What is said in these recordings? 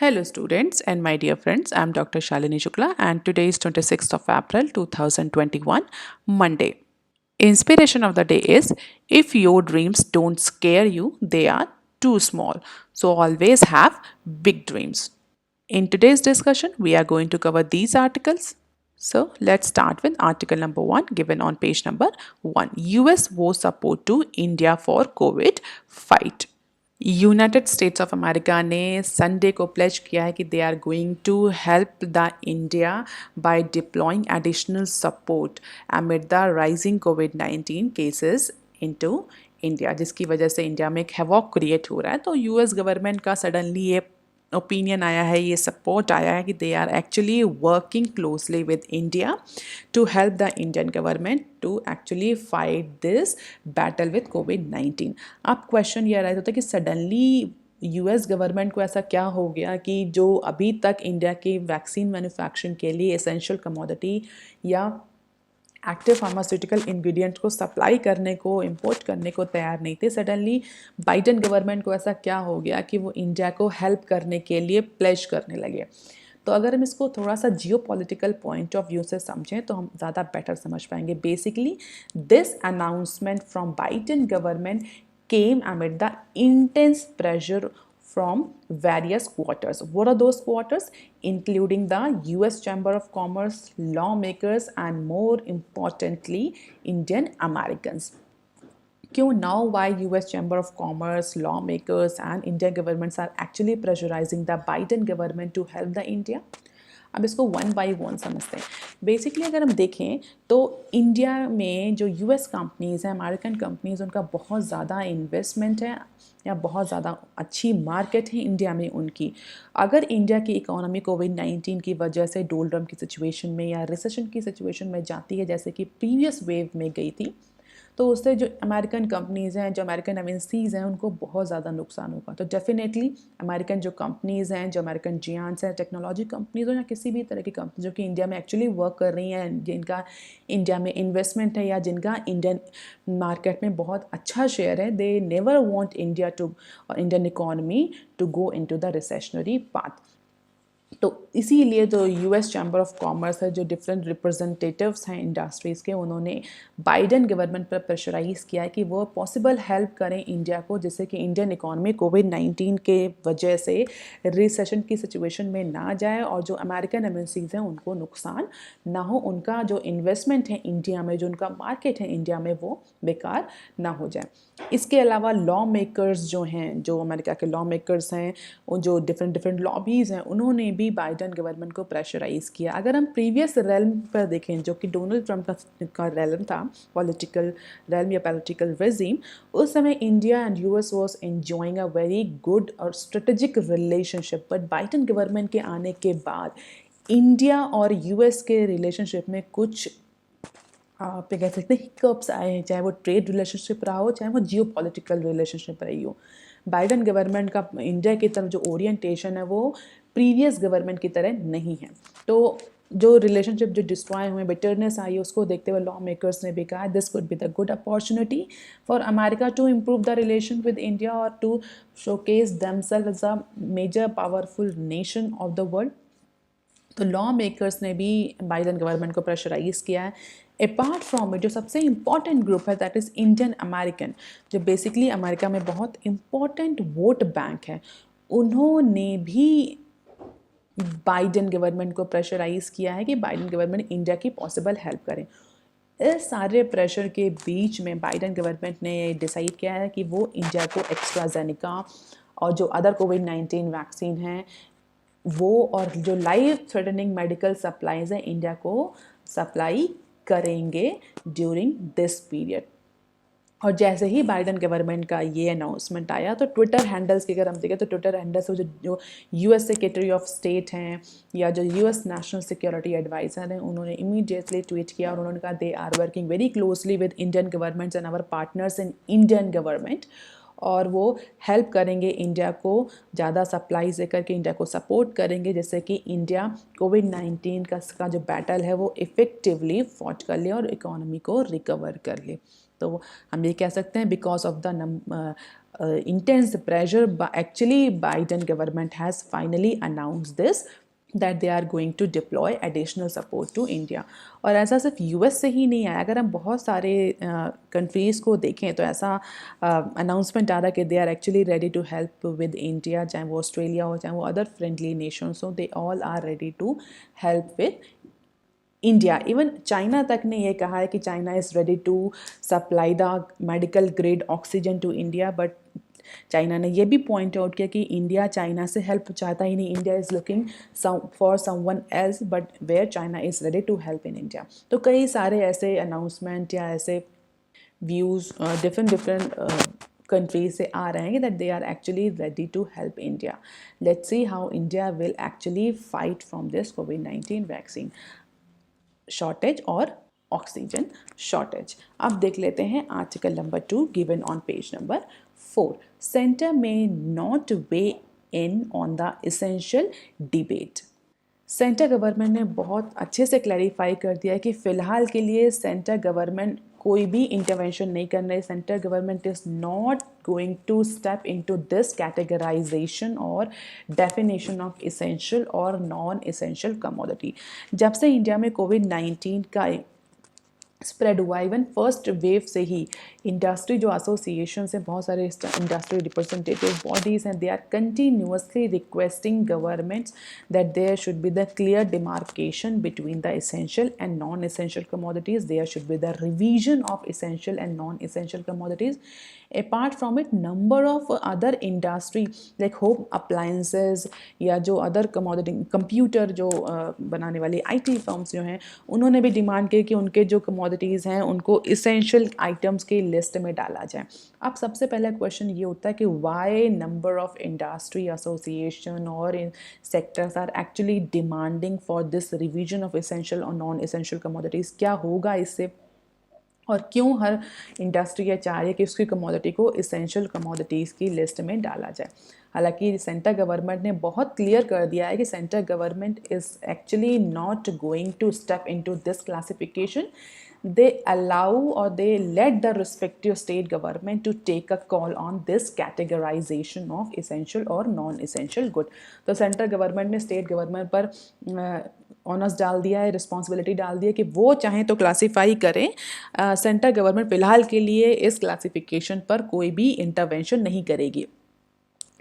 Hello students and my dear friends, I am Dr. Shalini Shukla and today is 26th of April 2021, Monday. Inspiration of the day is if your dreams don't scare you, they are too small. So always have big dreams. In today's discussion, we are going to cover these articles. So let's start with article number 1 given on page number 1. US vows support to India for COVID fight. United States of America ने Sunday को pledge किया है कि they are going to help the India by deploying additional support amid the rising कोविड-19 cases into India, जिसकी वजह से India में एक हैवॉक क्रिएट हो रहा है। तो यूएस गवर्नमेंट का सडनली ये ओपिनियन आया है, ये सपोर्ट आया है कि they are actually working closely with India to help the Indian government to actually fight this battle with कोविड-19। अब क्वेश्चन ये राइज होता है कि सडनली यूएस गवर्नमेंट को ऐसा क्या हो गया कि जो अभी तक इंडिया की वैक्सीन मैन्युफैक्चरिंग के लिए एसेंशियल कमोडिटी या एक्टिव फार्मास्यूटिकल इंग्रेडिएंट को सप्लाई करने को, इंपोर्ट करने को तैयार नहीं थे। सडनली बाइडेन गवर्नमेंट को ऐसा क्या हो गया कि वो इंडिया को हेल्प करने के लिए प्लेज करने लगे। तो अगर हम इसको थोड़ा सा जियो पॉलिटिकल पॉइंट ऑफ व्यू से समझें तो हम ज़्यादा बेटर समझ पाएंगे। Basically this announcement from Biden government came amid the intense pressure from various quarters. What are those quarters? Including the US Chamber of Commerce, lawmakers, and more importantly, Indian Americans. Now why US Chamber of Commerce, lawmakers, and Indian governments are actually pressurizing the Biden government to help the India? अब इसको one by one समझते हैं। Basically अगर हम देखें तो India में जो यूएस कंपनीज़ हैं, अमेरिकन कंपनीज़, उनका बहुत ज़्यादा इन्वेस्टमेंट है या बहुत ज़्यादा अच्छी मार्केट है इंडिया में उनकी। अगर इंडिया की इकोनॉमी कोविड-19 की वजह से डोलरम की सिचुएशन में या रिसेशन की सिचुएशन में जाती है, जैसे कि प्रीवियस वेव में गई थी, तो उससे जो अमेरिकन कंपनीज़ हैं, जो अमेरिकन एमएनसीज़ हैं, उनको बहुत ज़्यादा नुकसान होगा। तो डेफिनेटली अमेरिकन जो कंपनीज़ हैं, जो अमेरिकन जियांट्स हैं, टेक्नोलॉजी कंपनीज़ हो या किसी भी तरह की कंपनी जो कि इंडिया में एक्चुअली वर्क कर रही हैं, जिनका इंडिया में इन्वेस्टमेंट है या जिनका इंडियन मार्केट में बहुत अच्छा शेयर है, they never want India to और Indian economy to go into the recessionary path. तो इसीलिए जो यूएस चैम्बर ऑफ कॉमर्स है, जो डिफरेंट रिप्रेजेंटेटिव्स हैं इंडस्ट्रीज़ के, उन्होंने बाइडेन गवर्नमेंट पर प्रेशराइज़ किया है कि वो पॉसिबल हेल्प करें इंडिया को, जिससे कि इंडियन इकोनॉमी कोविड-19 के वजह से रिसेशन की सिचुएशन में ना जाए और जो अमेरिकन एमएनसीज़ हैं उनको नुकसान ना हो, उनका जो इन्वेस्टमेंट है इंडिया में, जो उनका मार्केट है इंडिया में, वो बेकार ना हो जाए। इसके अलावा लॉ मेकर्स जो हैं, जो अमेरिका के लॉ मेकर्स हैं, जो डिफरेंट लॉबीज़ हैं, उन्होंने भी बाइडेन गवर्नमेंट को प्रेशराइज़ किया। अगर हम प्रीवियस रेल्म पर देखें, जो कि डोनाल्ड ट्रंप का रेल्म था, पॉलिटिकल रेल्म या पॉलिटिकल रेजिम, उस समय India and US was enjoying a very good और strategic relationship. But Biden government के आने के बाद इंडिया और यूएस के रिलेशनशिप में कुछ आप कह सकते हैं हिकअप्स आए हैं, चाहे वो ट्रेड रिलेशनशिप रहा हो, चाहे वो जियो पॉलिटिकल रिलेशनशिप रही हो। बाइडेन गवर्नमेंट का इंडिया की तरफ जो ओरिएंटेशन है वो प्रीवियस गवर्नमेंट की तरह नहीं है। तो जो रिलेशनशिप जो डिस्ट्रॉय हुए, बिटरनेस आई, उसको देखते हुए लॉ मेकर्स ने भी कहा this could be the good opportunity for America to improve the relation with India और to showcase themselves as a major powerful nation of the world. तो लॉ मेकर्स ने भी बाइडेन गवर्नमेंट को pressurise किया है। अपार्ट फ्रॉम इट जो सबसे important group है दैट इज़ इंडियन अमेरिकन, जो बेसिकली अमेरिका में बहुत इम्पॉर्टेंट वोट बैंक है, उन्होंने भी बाइडेन गवर्नमेंट को प्रेशराइज किया है कि बाइडेन गवर्नमेंट इंडिया की पॉसिबल हेल्प करें। इस सारे प्रेशर के बीच में बाइडेन गवर्नमेंट ने डिसाइड किया है कि वो इंडिया को एस्ट्राजेनेका और जो अदर कोविड-19 वैक्सीन हैं वो और जो लाइफ थ्रेटनिंग मेडिकल सप्लाईज हैं इंडिया को सप्लाई करेंगे ड्यूरिंग दिस पीरियड। और जैसे ही बाइडेन गवर्नमेंट का ये अनाउंसमेंट आया तो ट्विटर हैंडल्स की अगर हम देखें तो ट्विटर हैंडल्स जो यूएस सेक्रेटरी ऑफ स्टेट हैं या जो यूएस नेशनल सिक्योरिटी एडवाइज़र हैं, उन्होंने इमीडिएटली ट्वीट किया और उन्होंने कहा they are working very closely with Indian governments and our partners in Indian government. और वो हेल्प करेंगे इंडिया को, ज़्यादा सप्लाई से करके इंडिया को सपोर्ट करेंगे, जैसे कि इंडिया कोविड-19 का जो बैटल है वो इफ़ेक्टिवली फॉट कर ले और इकोनॉमी को रिकवर कर ले। तो हम ये कह सकते हैं because of the intense pressure, actually Biden government has finally announced this that they are going to deploy additional support to India। और ऐसा सिर्फ यूएस से ही नहीं आया, अगर हम बहुत सारे कंट्रीज़ को देखें तो ऐसा अनाउंसमेंट आ रहा है कि they are actually ready to help with India, चाहे वो ऑस्ट्रेलिया हो चाहे वो अदर फ्रेंडली नेशंस हो, they all are ready to help with India. Even China तक ने ये कहा है कि China is ready to supply the medical grade oxygen to India, but China ने ये भी पॉइंट आउट किया कि इंडिया चाइना से हेल्प चाहता ही नहीं, India is looking for someone else but where China is ready to help in India. तो कई सारे ऐसे अनाउंसमेंट या ऐसे व्यूज़ डिफरेंट कंट्रीज से आ रहे हैं that they are actually ready to help India. Let's see how India will actually fight from this कोविड-19 वैक्सीन शॉर्टेज और ऑक्सीजन शॉर्टेज। अब देख लेते हैं article number 2 given on page number 4। Centre में not weigh in on the essential debate. Centre government ने बहुत अच्छे से क्लैरिफाई कर दिया है कि फ़िलहाल के लिए सेंटर गवर्नमेंट कोई भी इंटरवेंशन नहीं कर रही। Centre government is not going to step into this categorisation और डेफिनेशन ऑफ इसेंशियल और नॉन इसेंशियल कमोडिटी। जब से इंडिया में कोविड-19 का स्प्रेड हुआ, इवन फर्स्ट वेव से ही इंडस्ट्री जो एसोसिएशन हैं, बहुत सारे इंडस्ट्री रिप्रेजेंटेटिव बॉडीज़ हैं, they are continuously requesting governments that there should be the clear demarcation between the essential and non essential commodities, there should be the revision of essential and non essential commodities. Apart from it number of other industry like home appliances या जो other commodity computer जो बनाने वाली IT firms जो हैं, उन्होंने भी demand की कि उनके जो कमोडिटीज़ हैं उनको इसेंशियल आइटम्स की लिस्ट में डाला जाए। अब सबसे पहला क्वेश्चन ये होता है कि Y number of industry association और sectors are actually demanding for this revision of essential और नॉन एसेंशियल कमोडिटीज़। क्या होगा इससे और क्यों हर इंडस्ट्री ये चाह रही है कि उसकी कमोडिटी को इसेंशियल कमोडिटीज़ की लिस्ट में डाला जाए। हालांकि सेंटर गवर्नमेंट ने बहुत क्लियर कर दिया है कि centre government is actually not going to step into this classification. they allow or they let the respective state government to take a call on this categorization of essential or non-essential good। तो central government ने state government पर honours डाल दिया है, responsibility डाल दी है कि वो चाहें तो क्लासीफाई करें। सेंट्रल गवर्नमेंट फ़िलहाल के लिए इस क्लासिफिकेशन पर कोई भी इंटरवेंशन नहीं करेगी।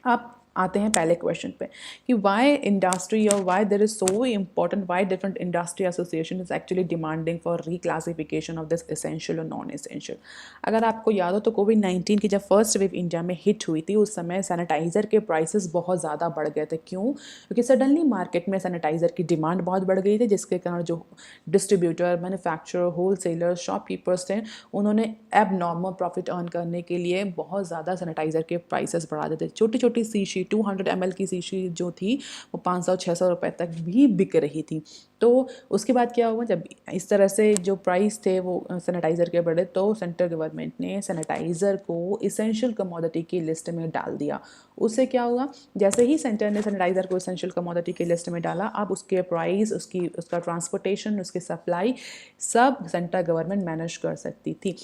आप आते हैं पहले क्वेश्चन पे कि वाई इंडस्ट्री और why there is so important, why different industry association is actually demanding for reclassification of this essential और नॉन एसेंशियल। अगर आपको याद हो तो कोविड-19 की जब फर्स्ट वेव इंडिया में हिट हुई थी उस समय सैनिटाइज़र के प्राइसेस बहुत ज़्यादा बढ़ गए थे। क्यों? क्योंकि सडनली मार्केट में सैनिटाइज़र की डिमांड बहुत बढ़ गई थी, जिसके कारण जो डिस्ट्रीब्यूटर, मैन्युफैक्चरर, होलसेलर, शॉपकीपर्स थे, उन्होंने एब नॉर्मल प्रॉफिट अर्न करने के लिए बहुत ज़्यादा सैनिटाइज़र के प्राइसेस बढ़ा देते। छोटी छोटी शीशी 200 ml की शीशी जो थी वो 500-600 रुपए तक भी बिक रही थी। तो उसके बाद क्या हुआ, जब इस तरह से जो प्राइस थे वो सैनिटाइज़र के बढ़े तो सेंट्रल गवर्नमेंट ने सैनिटाइज़र को इसेंशियल कमोडिटी की लिस्ट में डाल दिया। उससे क्या हुआ, जैसे ही सेंटर ने सैनिटाइज़र को इसेंशियल कमोडिटी की लिस्ट में डाला, अब उसके प्राइस, उसका ट्रांसपोर्टेशन, उसकी सप्लाई सब सेंट्रल गवर्नमेंट मैनेज कर सकती थी।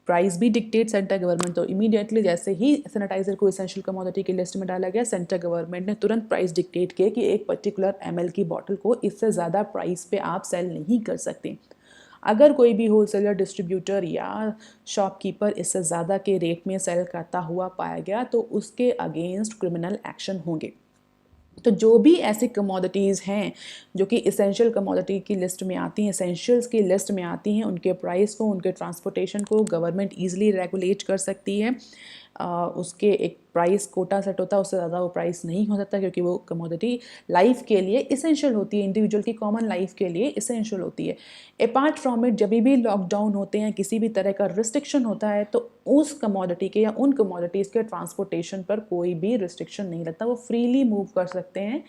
प्राइस भी डिक्टेट सेंट्रल गवर्नमेंट, तो इमीडिएटली जैसे ही सैनिटाइज़र को इसेंशियल कमोडिटी की लिस्ट में डाला गया, सेंट्रल गवर्नमेंट ने तुरंत प्राइस डिक्टेट किए कि एक पर्टिकुलर ml की बॉटल को इससे ज़्यादा प्राइस पे आप सेल नहीं कर सकते। अगर कोई भी होलसेलर, डिस्ट्रीब्यूटर या शॉपकीपर इससे ज़्यादा के रेट में सेल करता हुआ पाया गया तो उसके अगेंस्ट क्रिमिनल एक्शन होंगे। तो जो भी ऐसी कमोडिटीज़ हैं जो कि इसेंशियल कमोडिटी की लिस्ट में आती हैं, एसेंशियल्स की लिस्ट में आती हैं, उनके प्राइस को, उनके ट्रांसपोर्टेशन को गवर्नमेंट ईजिली रेगुलेट कर सकती है। उसके एक प्राइस कोटा सेट होता है, उससे ज़्यादा वो प्राइस नहीं हो सकता क्योंकि वो कमोडिटी लाइफ के लिए इसेंशियल होती है, इंडिविजुअल की कॉमन लाइफ के लिए इसेंशियल होती है। अपार्ट फ्रॉम इट, जब भी लॉकडाउन होते हैं, किसी भी तरह का रिस्ट्रिक्शन होता है तो उस कमोडिटी के या उन कमोडिटीज़ के ट्रांसपोर्टेशन पर कोई भी रिस्ट्रिक्शन नहीं लगता, वो फ्रीली मूव कर सकते हैं,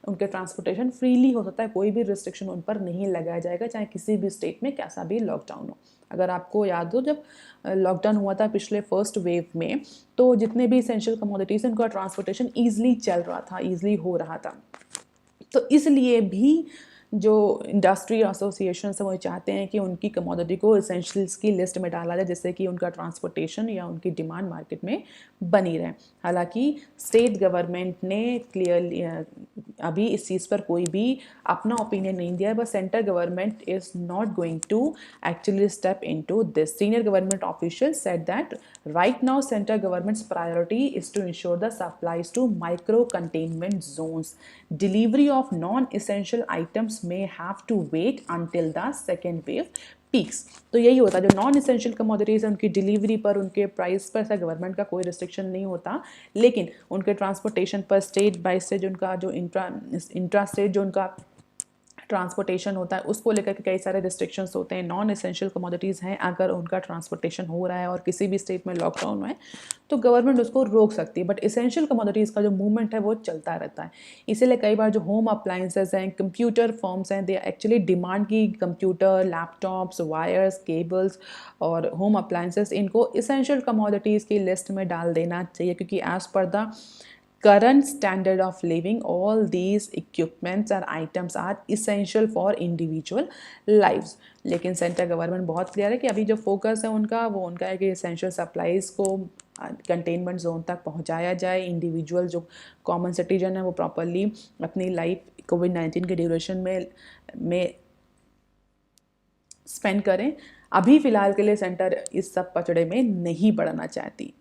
उनके ट्रांसपोर्टेशन फ्रीली हो सकता है, कोई भी रिस्ट्रिक्शन उन पर नहीं लगाया जाएगा, चाहे किसी भी स्टेट में कैसा भी लॉकडाउन हो। अगर आपको याद हो, जब लॉकडाउन हुआ था पिछले फर्स्ट वेव में, तो जितने भी इसेंशियल कमोडिटीज़ हैं उनका ट्रांसपोर्टेशन ईजिली चल रहा था, ईजिली हो रहा था। तो इसलिए भी जो इंडस्ट्री एसोसिएशन है वो चाहते हैं कि उनकी कमोडिटी को इसेंशियल्स की लिस्ट में डाला जाए, जिससे कि उनका ट्रांसपोर्टेशन या उनकी डिमांड मार्केट में बनी रहे। हालांकि स्टेट गवर्नमेंट ने क्लियरली अभी इस चीज़ पर कोई भी अपना ओपिनियन नहीं दिया है, but central government is not going to actually step into this. Senior government official said that right now central government's priority is to ensure the supplies to micro containment zones. Delivery of non-essential items may have to wait until the second wave peaks. तो यही होता है, जो non essential commodities है उनकी delivery पर, उनके price पर ऐसा गवर्नमेंट का कोई रिस्ट्रिक्शन नहीं होता, लेकिन उनके ट्रांसपोर्टेशन पर स्टेट बाय स्टेट उनका जो इंट्रा स्टेट जो उनका ट्रांसपोर्टेशन होता है उसको लेकर के कई सारे रिस्ट्रिक्शंस होते हैं। नॉन एसेंशियल कमोडिटीज़ हैं, अगर उनका ट्रांसपोर्टेशन हो रहा है और किसी भी स्टेट में लॉकडाउन है तो गवर्नमेंट उसको रोक सकती है, बट एसेंशियल कमोडिटीज़ का जो मूवमेंट है वो चलता रहता है। इसीलिए कई बार जो होम अप्लाइंसेस हैं, कंप्यूटर फर्म्स हैं, दे एक्चुअली डिमांड की कंप्यूटर, लैपटॉप्स, वायर्स, केबल्स और होम अप्लाइंसेस, इनको एसेंशियल कमोडिटीज़ की लिस्ट में डाल देना चाहिए, क्योंकि as per the current standard of living all these equipments and items are essential for individual lives। लेकिन सेंट्रल गवर्नमेंट बहुत क्लियर है कि अभी जो फोकस है उनका वो उनका है कि एसेंशियल सप्लाईज़ को कंटेनमेंट जोन तक पहुंचाया जाए। इंडिविजुअल जो कॉमन सिटीजन है वो प्रॉपरली अपनी लाइफ कोविड-19 के ड्यूरेशन में स्पेंड करें। अभी फ़िलहाल के लिए सेंटर इस सब पचड़े में नहीं पड़ना चाहती।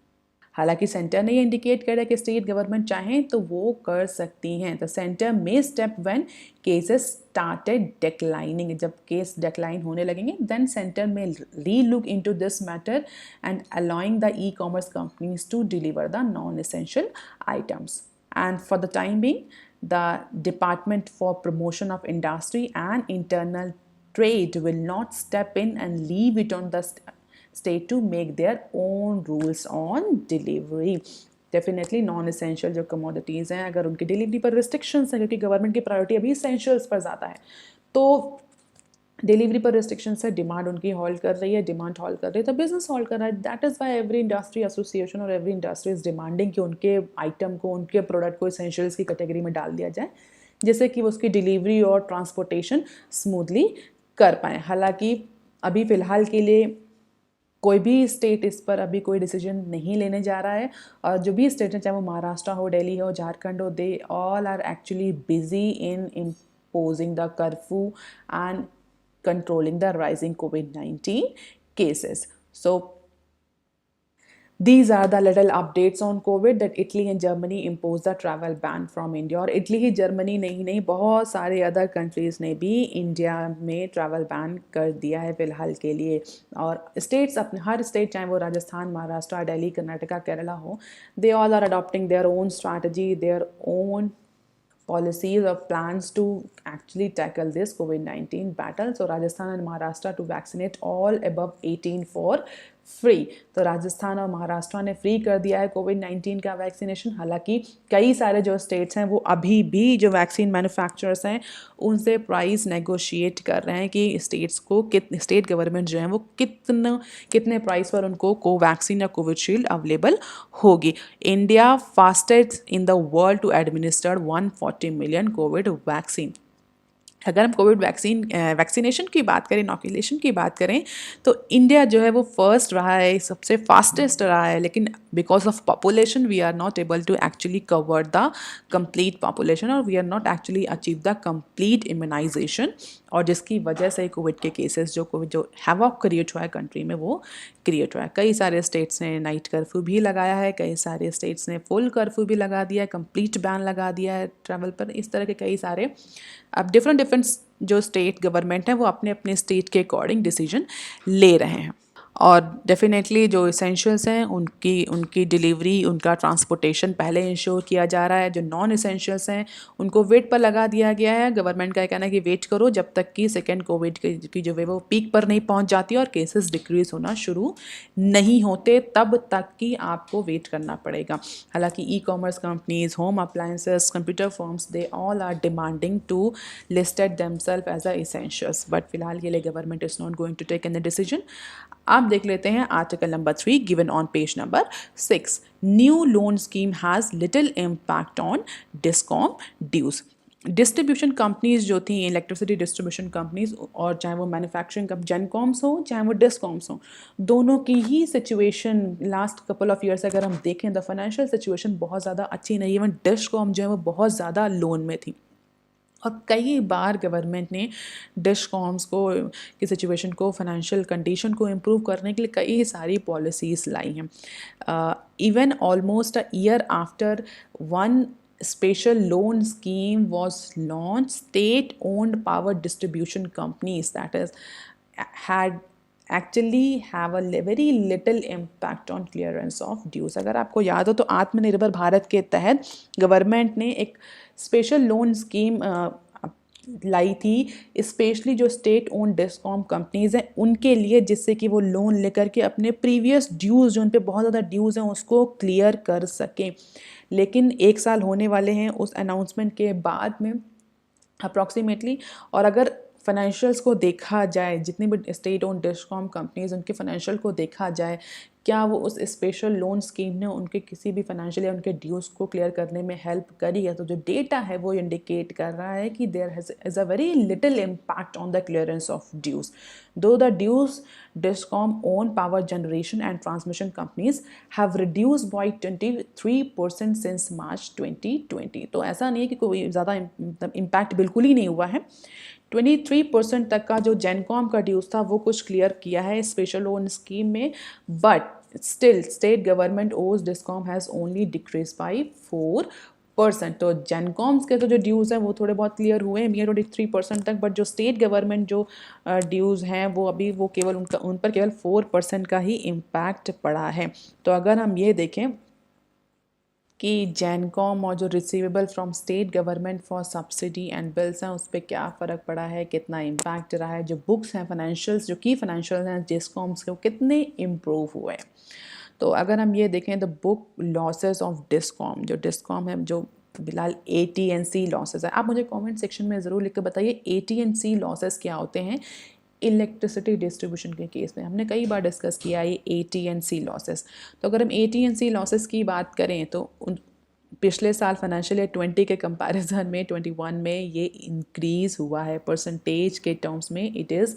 हालांकि सेंटर ने ये इंडिकेट करा कि स्टेट गवर्नमेंट चाहें तो वो कर सकती हैं। द सेंटर में step when cases started declining, जब केस डिक्लाइन होने लगेंगे देन सेंटर में re look into this matter and allowing the e commerce companies to deliver the non essential items. And for the time being the department for promotion of industry and internal trade will not step in and leave it on the state to make their own rules on delivery। Definitely non essential जो commodities हैं, अगर उनकी delivery पर restrictions हैं, क्योंकि government की priority अभी essentials पर ज़्यादा है, तो डिलीवरी पर रिस्ट्रिक्शंस है, डिमांड उनकी हॉल्ट कर रही है, डिमांड हॉल्ट कर रही है तो बिजनेस हॉल्ट कर रहा है। That is why every industry association और एवरी इंडस्ट्री इज़ डिमांडिंग कि उनके आइटम को, उनके प्रोडक्ट को एसेंशियल्स की कैटेगरी में डाल दिया जाए, जिससे कि उसकी डिलीवरी और ट्रांसपोर्टेशन स्मूथली कर पाएँ। हालांकि अभी फ़िलहाल के लिए कोई भी स्टेट इस पर अभी कोई डिसीजन नहीं लेने जा रहा है, और जो भी स्टेट हैं, चाहे वो महाराष्ट्र हो, दिल्ली हो, झारखंड हो, they all are actually busy in imposing the curfew and controlling the rising कोविड-19 cases। So these are the little updates on COVID that Italy and Germany imposed the travel ban from India। और Italy ही Germany नहीं बहुत सारे other countries ने भी India में travel ban कर दिया है फ़िलहाल के लिए। और स्टेट्स अपने हर स्टेट, चाहे वो राजस्थान, महाराष्ट्र, दिल्ली, कर्नाटका, केरला हो, they all are adopting their own strategy, their own policies or plans to actually tackle this COVID-19 battle। So Rajasthan and Maharashtra to vaccinate all above 18 for free. तो राजस्थान और महाराष्ट्र ने फ्री कर दिया है कोविड-19 का वैक्सीनेशन। हालांकि कई सारे जो स्टेट्स हैं वो अभी भी जो वैक्सीन मैन्युफैक्चरर्स हैं उनसे प्राइस नेगोशिएट कर रहे हैं कि स्टेट्स को स्टेट गवर्नमेंट जो है वो कितने प्राइस पर उनको कोवैक्सीन या कोविशील्ड अवेलेबल होगी। India fastest in the world to administer 140 million COVID vaccine. अगर हम कोविड वैक्सीनेशन की बात करें, इनॉक्यूलेशन की बात करें, तो इंडिया जो है वो फर्स्ट रहा है, सबसे फास्टेस्ट रहा है, लेकिन because of population we are not able to actually cover the complete population, और we are not actually achieve the complete immunisation, और जिसकी वजह से कोविड के केसेस जो हैवॉक क्रिएट हुआ है कंट्री में वो क्रिएट हुआ है। कई सारे स्टेट्स ने नाइट कर्फ्यू भी लगाया है, कई सारे स्टेट्स ने फुल कर्फ्यू भी लगा दिया है, कंप्लीट बैन लगा दिया है ट्रैवल पर। इस तरह के कई सारे अब डिफरेंट जो स्टेट गवर्नमेंट है वो अपने अपने स्टेट के अकॉर्डिंग डिसीजन ले रहे हैं। और डेफिनेटली जो इसेंशियल्स हैं उनकी उनकी डिलीवरी, उनका ट्रांसपोर्टेशन पहले इंश्योर किया जा रहा है। जो नॉन इसेंशियल्स हैं उनको वेट पर लगा दिया गया है। गवर्नमेंट का कहना है कि वेट करो जब तक कि सेकेंड कोविड की जो है वो पीक पर नहीं पहुंच जाती और केसेस डिक्रीज होना शुरू नहीं होते, तब तक कि आपको वेट करना पड़ेगा। हालांकि e commerce companies, home appliances, computer firms, they all are demanding to listed themselves as a essentials, but फिलहाल के लिए government is not going to take any decision. आप देख लेते हैं article number 3 given on page number 6। New loan scheme has little impact on discom dues. Distribution companies जो थी, electricity distribution companies, और चाहे वो मैन्युफैक्चरिंग कम जेनकॉम्स हो चाहे वो डिस्कॉम्स हो, दोनों की ही situation last couple of year से अगर हम देखें द फाइनेंशियल सिचुएशन बहुत ज़्यादा अच्छी नहीं। इवन डिस्कॉम जो है वो बहुत ज़्यादा लोन में थी और कई बार गवर्नमेंट ने डिस्कॉम्स को की सिचुएशन को, फाइनेंशियल कंडीशन को इम्प्रूव करने के लिए कई सारी पॉलिसीज़ लाई हैं। Even almost a year after one special loan scheme was launched, state owned power distribution companies that is had actually have a very little impact on clearance of dues। अगर आपको याद हो तो आत्मनिर्भर भारत के तहत गवर्नमेंट ने एक स्पेशल लोन स्कीम लाई थी, स्पेशली जो स्टेट ओन डिस्कॉम कंपनीज हैं उनके लिए, जिससे कि वो लोन लेकर के अपने प्रीवियस ड्यूज़ जो उन पे बहुत ज़्यादा ड्यूज़ हैं उसको क्लियर कर सकें। लेकिन 1 साल होने वाले हैं उस अनाउंसमेंट के बाद में अप्रॉक्सीमेटली, और अगर फाइनेंशियल्स को देखा जाए, जितनी भी स्टेट ओन डिस्कॉम कंपनीज उनके फाइनेंशियल को देखा जाए, क्या वो उस स्पेशल लोन स्कीम ने उनके किसी भी फाइनेंशियल या उनके ड्यूज़ को क्लियर करने में हेल्प करी है? तो जो डेटा है वो इंडिकेट कर रहा है कि there is a very little impact on the clearance of dues. Though the dues discom own power generation and transmission companies have reduced by 23% since March 2020। तो ऐसा नहीं है कि कोई ज़्यादा इम्पैक्ट बिल्कुल ही नहीं हुआ है। 23% तक का जो जेनकॉम का ड्यूज़ था वो कुछ क्लियर किया है स्पेशल लोन स्कीम में, बट स्टिल स्टेट गवर्नमेंट ओज discom has only decrease by 4%। तो जेनकॉम्स के तो जो ड्यूज़ हैं वो थोड़े बहुत क्लियर हुए हैं भैया 23% तक, बट जो स्टेट गवर्नमेंट जो ड्यूज़ हैं वो अभी वो केवल उन पर केवल 4% का ही इम्पैक्ट पड़ा है। तो अगर हम ये देखें कि जेनकॉम और जो receivable from state government for subsidy and bills हैं उस पर क्या फ़र्क पड़ा है, कितना इम्पैक्ट रहा है, जो बुक्स हैं फाइनेंशियल्स, जो की फाइनेंशियल हैं डिस्कॉम्स के, वो कितने इम्प्रूव हुए हैं। तो अगर हम ये देखें the book losses of discom, जो डिस्कॉम है जो फिलहाल AT&C लॉसेस है, आप मुझे कमेंट सेक्शन में ज़रूर लिख के बताइए AT&C लॉसेस क्या होते हैं। इलेक्ट्रिसिटी डिस्ट्रीब्यूशन के केस में हमने कई बार डिस्कस किया ये AT&C लॉसेस। तो अगर हम AT&C लॉसेस की बात करें तो पिछले साल फाइनेंशियल ईयर 20 के कंपैरिजन में 21 में ये इंक्रीज़ हुआ है, परसेंटेज के टर्म्स में it is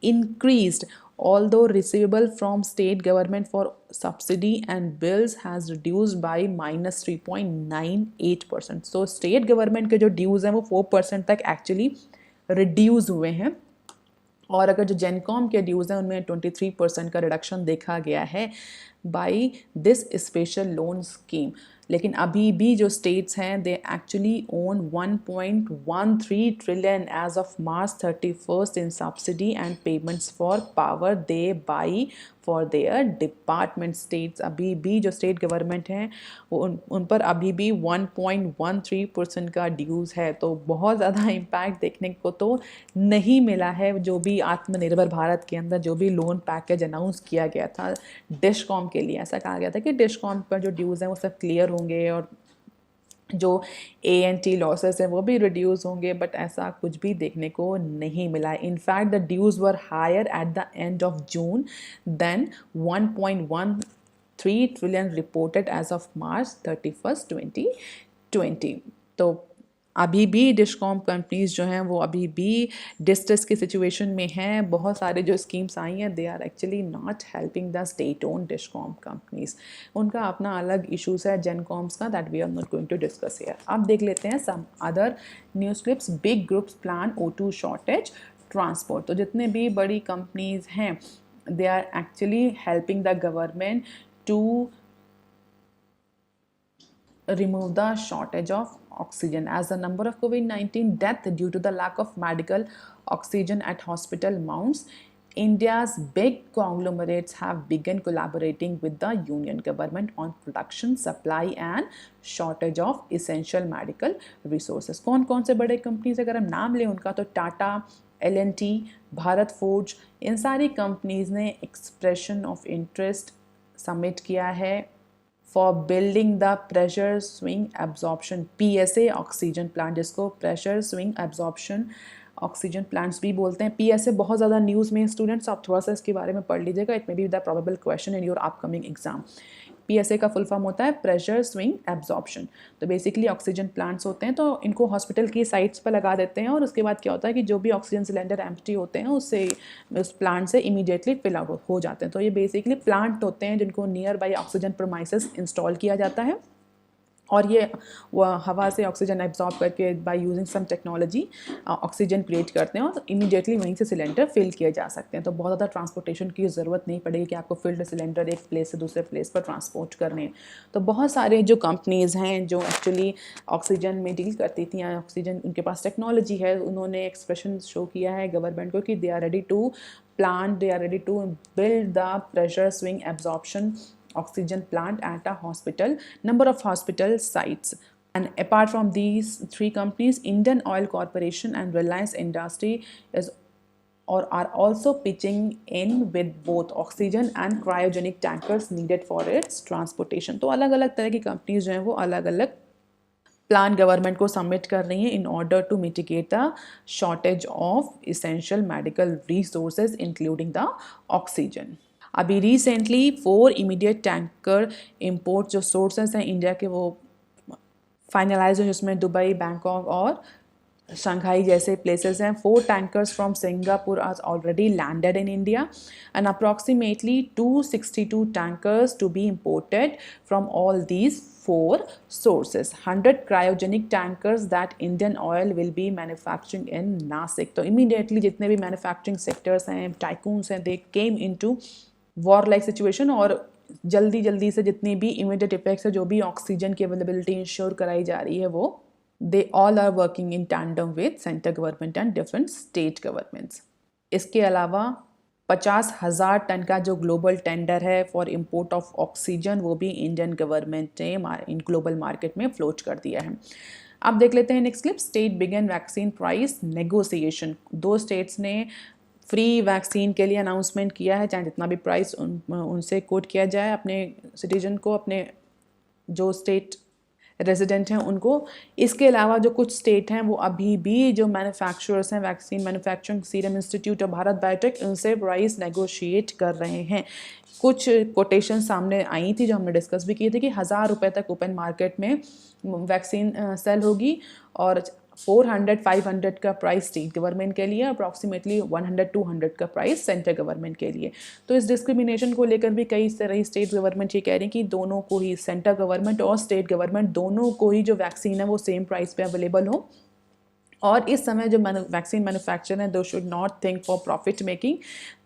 increased, although receivable from state government for subsidy and bills has reduced by minus 3.98%। so state government के जो dues हैं वो 4% तक actually reduce हुए हैं, और अगर जो जेनकॉम के ड्यूज़ हैं उनमें 23% का रिडक्शन देखा गया है by this special loan scheme. लेकिन अभी भी जो स्टेट्स हैं they actually own 1.13 trillion as of March 31 in subsidy and payments for power they buy for their department. States अभी भी जो स्टेट गवर्नमेंट हैं वो उन पर अभी भी 1.13% का ड्यूज़ है। तो बहुत ज़्यादा इम्पैक्ट देखने को तो नहीं मिला है। जो भी आत्मनिर्भर भारत के अंदर जो भी लोन पैकेज अनाउंस किया गया था डिस्कॉम के लिए, ऐसा कहा गया था कि डिस्कॉम पर जो ड्यूज़ हैं वो सब क्लियर होंगे और जो AT लॉसेस हैं वो भी रिड्यूस होंगे, बट ऐसा कुछ भी देखने को नहीं मिला है। In fact the dues were higher at the end of June than 1.13 trillion reported as of March 31, 2020। तो अभी भी डिस्कॉम कंपनीज जो हैं वो अभी भी डिस्ट्रेस की सिचुएशन में हैं। बहुत सारे जो स्कीम्स आई हैं they are actually not helping the state own discom companies. उनका अपना अलग इशूज़ है जेनकॉम्स का, that we are not going to discuss here. अब देख लेते हैं some other news clips. Big groups plan O2 shortage transport. तो जितने भी बड़ी कंपनीज हैं they are actually helping the government to remove the shortage of oxygen as the number of COVID-19 death due to the lack of medical oxygen at hospital mounts India's big conglomerates have begun collaborating with the union government on production, supply and shortage of essential medical resources. कौन कौन से बड़े companies अगर हम नाम लें उनका, तो टाटा, L&T, भारत फोर्ज, इन सारी कंपनीज ने एक्सप्रेशन ऑफ इंटरेस्ट सबमिट किया है for building the pressure swing absorption PSA oxygen plant, जिसको pressure swing absorption oxygen plants भी बोलते हैं। PSA बहुत ज़्यादा न्यूज़ में स्टूडेंट्स, आप थोड़ा सा इसके बारे में पढ़ लीजिएगा, it may be the probable question in your upcoming exam. PSA का फुल फॉर्म होता है प्रेशर स्विंग एब्जॉर्प्शन। तो बेसिकली ऑक्सीजन प्लांट्स होते हैं, तो इनको हॉस्पिटल की साइट्स पर लगा देते हैं और उसके बाद क्या होता है कि जो भी ऑक्सीजन सिलेंडर एम्प्टी होते हैं उससे उस प्लांट से इमीडिएटली फिल आउट हो जाते हैं। तो ये बेसिकली प्लांट होते हैं जिनको nearby oxygen premises install किया जाता है और ये हवा से ऑक्सीजन एब्जॉर्ब करके by using some technology oxygen create करते हैं और इमीडिएटली वहीं से सिलेंडर फिल किए जा सकते हैं। तो बहुत ज़्यादा ट्रांसपोर्टेशन की ज़रूरत नहीं पड़ेगी कि आपको फिल्ड सिलेंडर एक प्लेस से दूसरे प्लेस पर ट्रांसपोर्ट करने हैं। तो बहुत सारे जो कंपनीज़ हैं जो एक्चुअली ऑक्सीजन में डील करती थी या ऑक्सीजन उनके पास टेक्नोलॉजी है, उन्होंने एक्सप्रेशन शो किया है गवर्नमेंट को कि they are ready to build the pressure swing absorption oxygen plant at a hospital, number of hospital sites. And apart from these three companies, Indian Oil Corporation and Reliance Industry are also pitching in with both oxygen and cryogenic tankers needed for its transportation. तो अलग अलग तरह की companies जो हैं वो अलग अलग प्लान गवर्नमेंट को सबमिट कर रही हैं in order to mitigate the shortage of essential medical resources including the oxygen. अभी रिसेंटली 4 इमीडिएट टैंकर इंपोर्ट जो सोर्सेज हैं इंडिया के वो फाइनलाइज हुए, जिसमें दुबई, बैंकॉक और शंघाई जैसे प्लेसेस हैं। 4 tankers from Singapore are already landed in India and approximately 262 tankers to be imported from all these 4 sources. 100 cryogenic tankers that Indian Oil will be manufacturing in Nasik. तो immediately जितने भी manufacturing sectors हैं, tycoons हैं, they came into war-like situation और जल्दी से जितनी भी immediate effects है, जो भी ऑक्सीजन की अवेलेबिलिटी इंश्योर कराई जा रही है वो they all are working in tandem with center government and different state governments. इसके अलावा 50,000 टन का जो ग्लोबल टेंडर है फॉर इम्पोर्ट ऑफ ऑक्सीजन वो भी इंडियन गवर्नमेंट ने इन ग्लोबल मार्केट में फ्लोट कर दिया है। अब देख लेते हैं next clip. State began vaccine price negotiation. 2 states ने फ्री वैक्सीन के लिए अनाउंसमेंट किया है, चाहे जितना भी प्राइस उनसे कोट किया जाए अपने सिटीजन को, अपने जो स्टेट रेजिडेंट हैं उनको। इसके अलावा जो कुछ स्टेट हैं वो अभी भी जो मैन्युफैक्चरर्स हैं वैक्सीन मैन्युफैक्चरिंग, सीरम इंस्टीट्यूट और भारत बायोटेक, उनसे प्राइस नेगोशिएट कर रहे हैं। कुछ कोटेशन सामने आई थी जो हमने डिस्कस भी की थी कि 1,000 रुपये तक ओपन मार्केट में वैक्सीन सेल होगी और 400-500 का प्राइस स्टेट गवर्नमेंट के लिए, अप्रॉक्सीमेटली 100-200 का प्राइस सेंटर गवर्नमेंट के लिए। तो इस डिस्क्रिमिनेशन को लेकर भी कई तरह स्टेट गवर्नमेंट ये कह रही हैं कि दोनों को ही, सेंटर गवर्नमेंट और स्टेट गवर्नमेंट दोनों को ही जो वैक्सीन है वो सेम प्राइस पे अवेलेबल हो। और इस समय जो वैक्सीन मैन्युफैक्चरर हैं they should not think for profit making,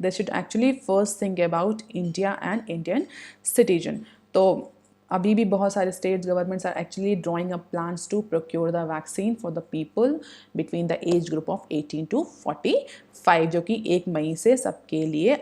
they should actually first think about India and Indian citizen. तो अभी भी बहुत सारे state governments are actually drawing up plans to procure the vaccine for the people between the age group of 18 to 45, जो कि 1 मई से सबके लिए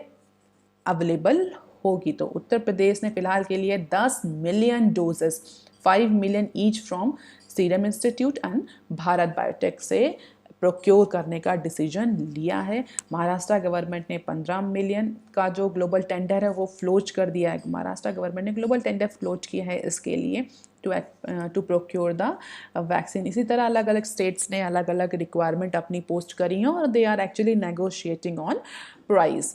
अवेलेबल होगी। तो उत्तर प्रदेश ने फिलहाल के लिए 10 million doses, 5 million each from serum institute and Bharat biotech से प्रोक्योर करने का डिसीजन लिया है। महाराष्ट्र गवर्नमेंट ने 15 मिलियन का जो ग्लोबल टेंडर है वो फ्लोट कर दिया है। महाराष्ट्र गवर्नमेंट ने ग्लोबल टेंडर फ्लोट किया है इसके लिए टू प्रोक्योर द वैक्सीन। इसी तरह अलग अलग स्टेट्स ने अलग अलग रिक्वायरमेंट अपनी पोस्ट करी हैं और they are actually negotiating on price.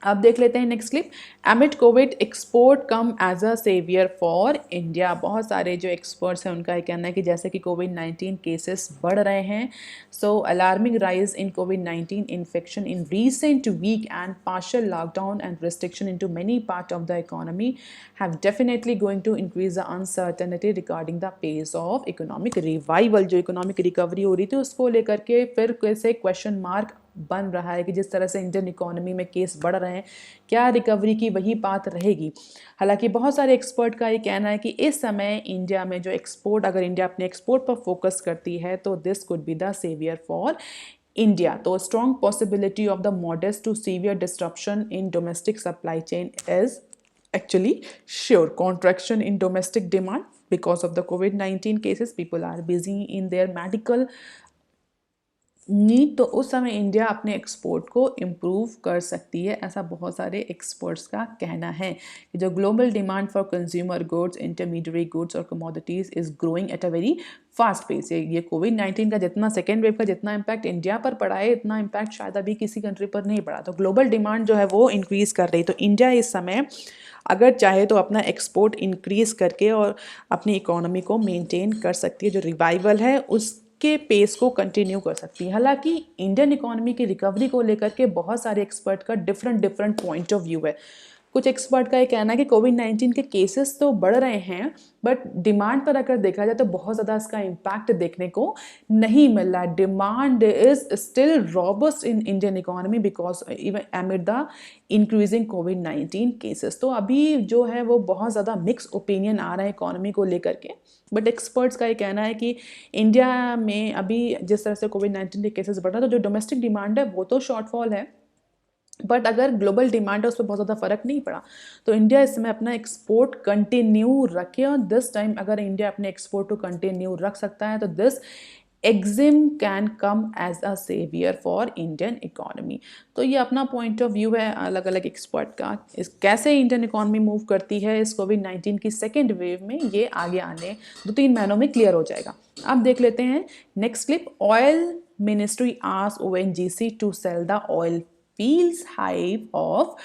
अब देख लेते हैं next clip. Amid Covid export come as a saviour for India. बहुत सारे जो एक्सपर्ट्स हैं उनका ये कहना है कि जैसे कि कोविड-19 केसेस बढ़ रहे हैं, सो अलार्मिंग राइज इन कोविड-19 infection in recent week and partial lockdown and restriction in too many part of the economy have definitely going to increase the uncertainty regarding the pace of economic revival. जो economic recovery हो रही थी उसको लेकर के फिर कैसे question mark बन रहा है कि जिस तरह से इंडियन इकोनॉमी में केस बढ़ रहे हैं, क्या रिकवरी की वही बात रहेगी। हालांकि बहुत सारे एक्सपर्ट का ये कहना है कि इस समय इंडिया में जो एक्सपोर्ट, अगर इंडिया अपने एक्सपोर्ट पर फोकस करती है तो this could be the saviour for India, though a strong possibility of the modest to severe disruption in domestic supply chain is actually sure. Contraction in domestic demand because of the COVID-19 cases, people are busy in their medical need, तो उस समय India अपने export को improve कर सकती है, ऐसा बहुत सारे एक्सपर्ट्स का कहना है कि जो global demand for consumer goods, intermediate goods और commodities is growing at a very fast pace. ये कोविड-19 का जितना सेकेंड वेव का जितना इम्पैक्ट इंडिया पर पड़ा है, इतना इम्पैक्ट शायद अभी किसी कंट्री पर नहीं पड़ा। तो ग्लोबल डिमांड जो है वो इंक्रीज़ कर रही है। तो इंडिया इस समय अगर चाहे तो अपना एक्सपोर्ट इंक्रीज़ करके और अपनी इकोनॉमी को मेंटेन कर सकती है, जो रिवाइवल है उसके पेस को कंटिन्यू कर सकती है। हालांकि इंडियन इकोनॉमी की रिकवरी को लेकर के बहुत सारे एक्सपर्ट का डिफरेंट पॉइंट ऑफ व्यू है। कुछ एक्सपर्ट का ये कहना है कि कोविड-19 के केसेस तो बढ़ रहे हैं, बट डिमांड पर अगर देखा जाए तो बहुत ज़्यादा इसका इम्पैक्ट देखने को नहीं मिल रहा। Demand is still robust in Indian economy because even एमिड the increasing covid cases. तो अभी जो है वो बहुत ज़्यादा मिक्स ओपिनियन आ रहा है इकोनॉमी को लेकर के, बट एक्सपर्ट्स का ये कहना है कि इंडिया में अभी जिस तरह से कोविड-19 के केसेस बढ़ रहे हैं, तो जो डोमेस्टिक डिमांड है वो तो शॉर्टफॉल है, बट अगर ग्लोबल डिमांड है उस पर बहुत ज़्यादा फर्क नहीं पड़ा। तो इंडिया इस समय अपना एक्सपोर्ट कंटिन्यू रखे, और दिस टाइम अगर इंडिया अपने एक्सपोर्ट को कंटिन्यू रख सकता है तो this EXIM can come as a saviour for Indian economy. तो ये अपना पॉइंट ऑफ व्यू है अलग अलग एक्सपर्ट का। इस कैसे इंडियन इकोनॉमी मूव करती है इस कोविड-19 की सेकेंड वेव में, ये आगे आने 2-3 महीनों में क्लियर हो जाएगा। अब देख लेते हैं next clip. Oil ministry asked ONGC to sell the oil fields hive off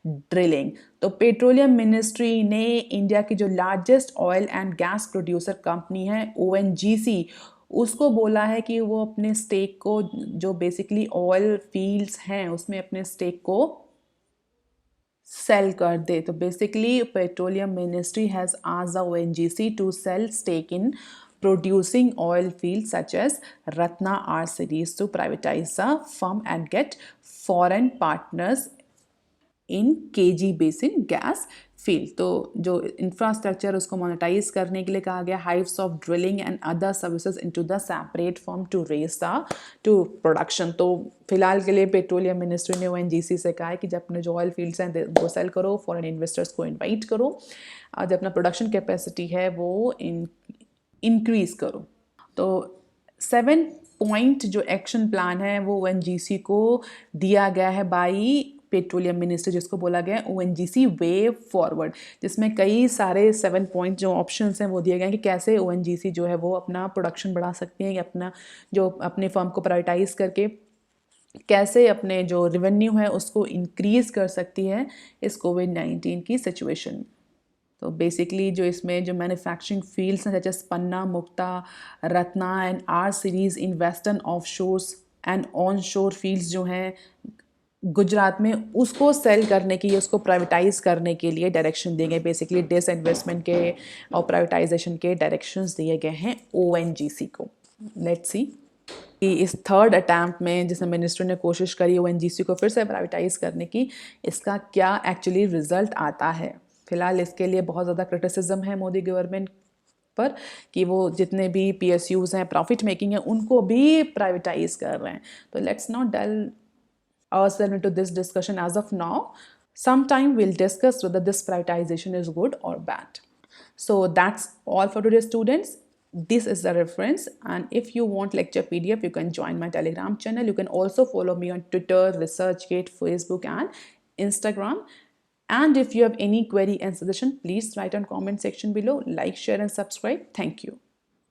drilling. तो पेट्रोलियम मिनिस्ट्री ने इंडिया की जो largest oil and gas producer company है ओएनजीसी, उसको बोला है कि वो अपने स्टेक को, जो बेसिकली ऑयल फील्ड्स हैं उसमें अपने स्टेक को सेल कर दे। तो basically petroleum ministry has asked the ONGC to sell stake in producing oil fields such as Ratna R series to privatize the firm and get foreign partners in KG Basin gas field। तो जो infrastructure उसको monetise करने के लिए कहा गया, hives off drilling and other services into the separate form to raise the to production. तो फिलहाल के लिए पेट्रोलियम मिनिस्ट्री ने ओएनजीसी से कहा है कि जब अपने जो ऑयल फील्ड्स हैं वो सेल करो, फॉरेन इन्वेस्टर्स को इन्वाइट करो, और जब अपना प्रोडक्शन कैपेसिटी है वो इंक्रीज करो। तो 7 पॉइंट जो एक्शन प्लान है वो ओएनजीसी को दिया गया है बाई पेट्रोलियम मिनिस्टर, जिसको बोला गया है ओएनजीसी वे फॉरवर्ड, जिसमें कई सारे 7 पॉइंट जो ऑप्शंस हैं वो दिए गए हैं कि कैसे ओएनजीसी जो है वो अपना प्रोडक्शन बढ़ा सकती है, या अपना जो अपने फर्म को प्राइवेटाइज करके कैसे अपने जो रेवेन्यू है उसको इंक्रीज कर सकती है इस कोविड-19 की सिचुएशन। तो बेसिकली जो इसमें जो मैन्युफैक्चरिंग फील्ड्स हैं जैसे Panna, Mukta, Ratna and R series in western offshores and on shore fields जो हैं गुजरात में, उसको सेल करने की, उसको प्राइवेटाइज करने के लिए डायरेक्शन दिए गए। बेसिकली डिसइन्वेस्टमेंट के और प्राइवेटाइजेशन के डायरेक्शंस दिए गए हैं ओएनजीसी को। लेट्स सी कि इस थर्ड अटैम्प्ट में जिसमें मिनिस्टर ने कोशिश करी ओएनजीसी को फिर से प्राइवेटाइज करने की, इसका क्या एक्चुअली रिजल्ट आता है। फिलहाल इसके लिए बहुत ज़्यादा क्रिटिसिज्म है मोदी गवर्नमेंट पर कि वो जितने भी पीएसयूज़ हैं, प्रॉफिट मेकिंग है, उनको भी प्राइवेटाइज कर रहे हैं। तो let's not delve ourselves into this discussion as of now. Sometime we'll discuss whether this privatization is good or bad. So that's all for today, students. This is the reference, and if you want lecture PDF, you can join my Telegram channel. You can also follow me on Twitter, ResearchGate, Facebook and Instagram. And if you have any query and suggestion, please write on comment section below. Like, share and subscribe. Thank you.